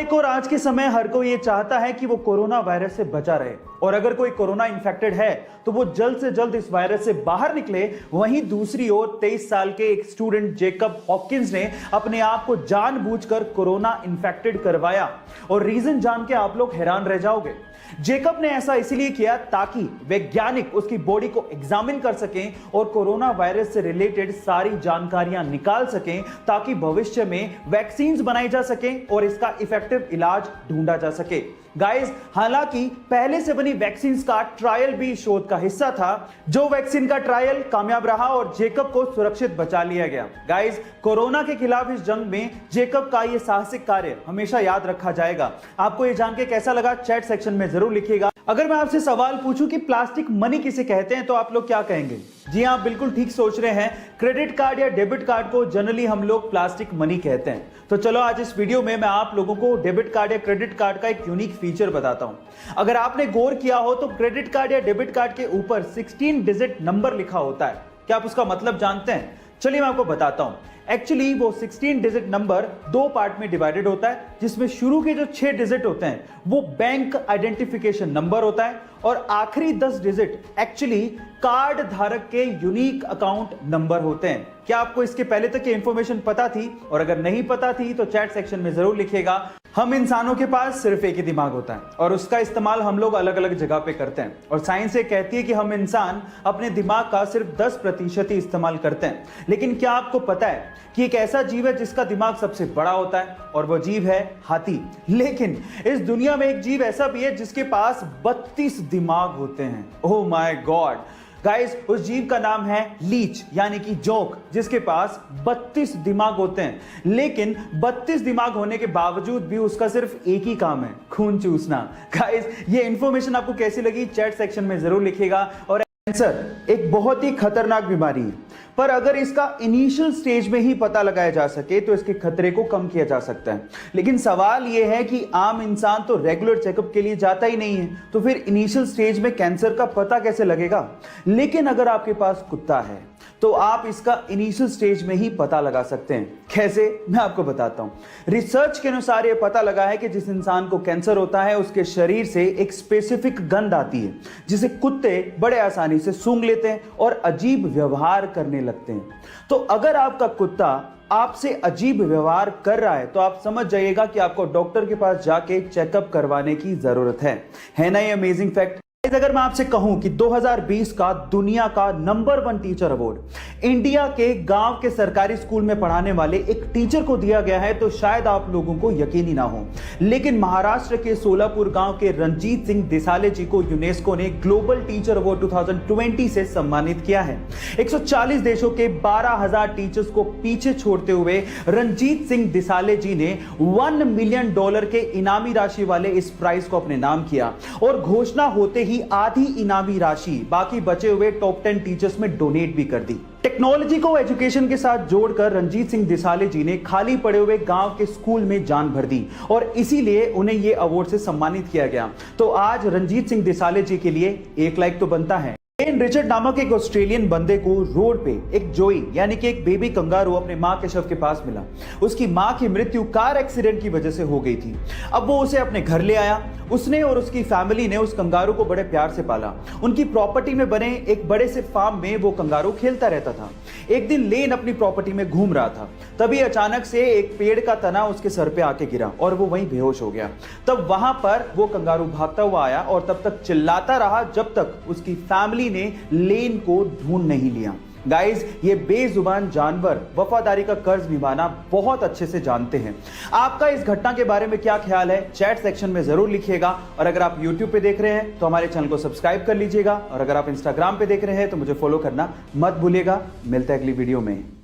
एक और आज के समय हर कोई ये चाहता है कि वो कोरोना वायरस से बचा रहे, और अगर कोई कोरोना इन्फेक्टेड है तो वो जल्द से जल्द इस वायरस से बाहर निकले। वहीं दूसरी ओर 23 साल के एक स्टूडेंट जेकब हॉकिंस ने अपने आप को जानबूझकर कोरोना इन्फेक्टेड करवाया, और रीजन जान के आप लोग हैरान रह जाओगे। जेकब ने ऐसा इसलिए किया ताकि वैज्ञानिक उसकी बॉडी को एग्जामिन कर सकें और कोरोना वायरस से रिलेटेड सारी जानकारियां निकाल सकें, ताकि भविष्य में वैक्सीन्स बनाई जा सकें और इसका इफेक्टिव इलाज ढूंढा जा सके। गाइस, हालांकि पहले से बनी वैक्सीन्स का ट्रायल भी शोध का हिस्सा था, जो वैक्सीन का ट्रायल कामयाब रहा और जेकब को सुरक्षित बचा लिया गया। गाइस, कोरोना के खिलाफ इस जंग में जेकब का यह साहसिक कार्य हमेशा याद रखा जाएगा। आपको यह जान के कैसा लगा, चैट सेक्शन में जरूर लिखिएगा। अगर मैं आपसे सवाल पूछूं कि प्लास्टिक मनी किसे कहते हैं, तो आप लोग क्या कहेंगे? जी हां, बिल्कुल ठीक सोच रहे हैं। क्रेडिट कार्ड या डेबिट कार्ड को जनरली हम लोग प्लास्टिक मनी कहते हैं। तो चलो आज इस वीडियो में मैं आप लोगों को डेबिट कार्ड या क्रेडिट कार्ड का एक यूनिक फीचर बताता हूं। अगर आपने गौर किया हो तो क्रेडिट कार्ड या डेबिट कार्ड के ऊपर 16 डिजिट नंबर लिखा होता है। क्या आप उसका मतलब जानते हैं? चलिए मैं आपको बताता हूं। एक्चुअली वो 16 डिजिट नंबर दो पार्ट में डिवाइडेड होता है, जिसमें शुरू के जो 6 डिजिट होते हैं वो बैंक आइडेंटिफिकेशन नंबर होता है, और आखिरी 10 डिजिट एक्चुअली कार्ड धारक के यूनिक अकाउंट नंबर होते हैं। क्या आपको इसके पहले तक ये इंफॉर्मेशन पता थी? और अगर नहीं पता थी तो चैट सेक्शन में जरूर लिखिएगा। हम इंसानों के पास सिर्फ एक ही दिमाग होता है, और उसका इस्तेमाल हम लोग अलग अलग जगह पे करते हैं। और साइंस ये कहती है कि हम इंसान अपने दिमाग का सिर्फ 10% ही इस्तेमाल करते हैं। लेकिन क्या आपको पता है कि एक ऐसा जीव है जिसका दिमाग सबसे बड़ा होता है, और वो जीव है हाथी। लेकिन इस दुनिया में एक जीव ऐसा भी है जिसके पास 32 दिमाग होते हैं। ओह माय गॉड गाइस, उस जीव का नाम है लीच, यानी कि जोंक, जिसके पास 32 दिमाग होते हैं। लेकिन 32 दिमाग होने के बावजूद भी उसका सिर्फ एक ही काम है, खून चूसना। गाइस, ये इंफॉर्मेशन आपको कैसी लगी, चैट सेक्शन में जरूर लिखिएगा। और कैंसर एक बहुत ही खतरनाक बीमारी है, पर अगर इसका इनिशियल स्टेज में ही पता लगाया जा सके तो इसके खतरे को कम किया जा सकता है। लेकिन सवाल यह है कि आम इंसान तो रेगुलर चेकअप के लिए जाता ही नहीं है, तो फिर इनिशियल स्टेज में कैंसर का पता कैसे लगेगा? लेकिन अगर आपके पास कुत्ता है तो आप इसका इनिशियल स्टेज में ही पता लगा सकते हैं। कैसे? मैं आपको बताता हूं। रिसर्च के अनुसार यह पता लगा है कि जिस इंसान को कैंसर होता है उसके शरीर से एक स्पेसिफिक गंध आती है, जिसे कुत्ते बड़े आसानी से सूंघ लेते हैं और अजीब व्यवहार करने लगते हैं। तो अगर आपका कुत्ता आपसे अजीब व्यवहार कर रहा है तो आप समझ जाइएगा कि आपको डॉक्टर के पास जाके चेकअप करवाने की जरूरत है ना ये अमेजिंग फैक्ट। अगर मैं आपसे कहूं कि 2020 का दुनिया का नंबर 1 टीचर अवार्ड इंडिया के गांव के सरकारी स्कूल में पढ़ाने वाले एक टीचर को दिया गया है, तो शायद आप लोगों को यकीन ही ना हो, लेकिन महाराष्ट्र के सोलापुर गांव के रंजीत सिंह दिसाले जी को यूनेस्को ने ग्लोबल टीचर अवार्ड 2020 से सम्मानित किया है। 140 देशों के 12,000 टीचर्स को पीछे छोड़ते हुए रंजीत सिंह दिसाले जी ने $1 मिलियन के इनामी राशि वाले इस प्राइज को अपने नाम किया, और घोषणा होते ही आधी इनामी राशि बाकी बचे हुए टॉप 10 टीचर्स में डोनेट भी कर दी। टेक्नोलॉजी को एजुकेशन के साथ जोड़कर रंजीत सिंह दिसाले जी ने खाली पड़े हुए गांव के स्कूल में जान भर दी, और इसीलिए उन्हें यह अवार्ड से सम्मानित किया गया। तो आज रंजीत सिंह दिसाले जी के लिए एक लाइक तो बनता है। रिचर्ड नामक एक ऑस्ट्रेलियन बंदे को रोड पे एक जोई यानी कि एक बेबी कंगारू अपने मां के शव के पास मिला। उसकी मां की मृत्यु कार एक्सीडेंट की वजह से हो गई थी। अब वो उसे अपने घर ले आया। उसने और उसकी फैमिली ने उस कंगारू को बड़े प्यार से पाला। उनकी प्रॉपर्टी में बने एक बड़े से फार्म में वो कंगारू खेलता रहता था। एक दिन लेन अपनी प्रॉपर्टी में घूम रहा था, तभी अचानक से एक पेड़ का तना उसके सर पे आके गिरा और वो वहीं बेहोश हो गया। तब वहां पर वो कंगारू भागता हुआ आया और तब तक चिल्लाता रहा जब तक उसकी फैमिली ने लेन को ढूंढ नहीं लिया। गाइस, ये बेजुबान जानवर वफादारी का कर्ज निभाना बहुत अच्छे से जानते हैं। आपका इस घटना के बारे में क्या ख्याल है, चैट सेक्शन में जरूर लिखिएगा। और अगर आप YouTube पे देख रहे हैं तो हमारे चैनल को सब्सक्राइब कर लीजिएगा, और अगर आप Instagram पे देख रहे हैं तो मुझे फॉलो करना मत भूलिएगा। मिलते हैं अगली वीडियो में।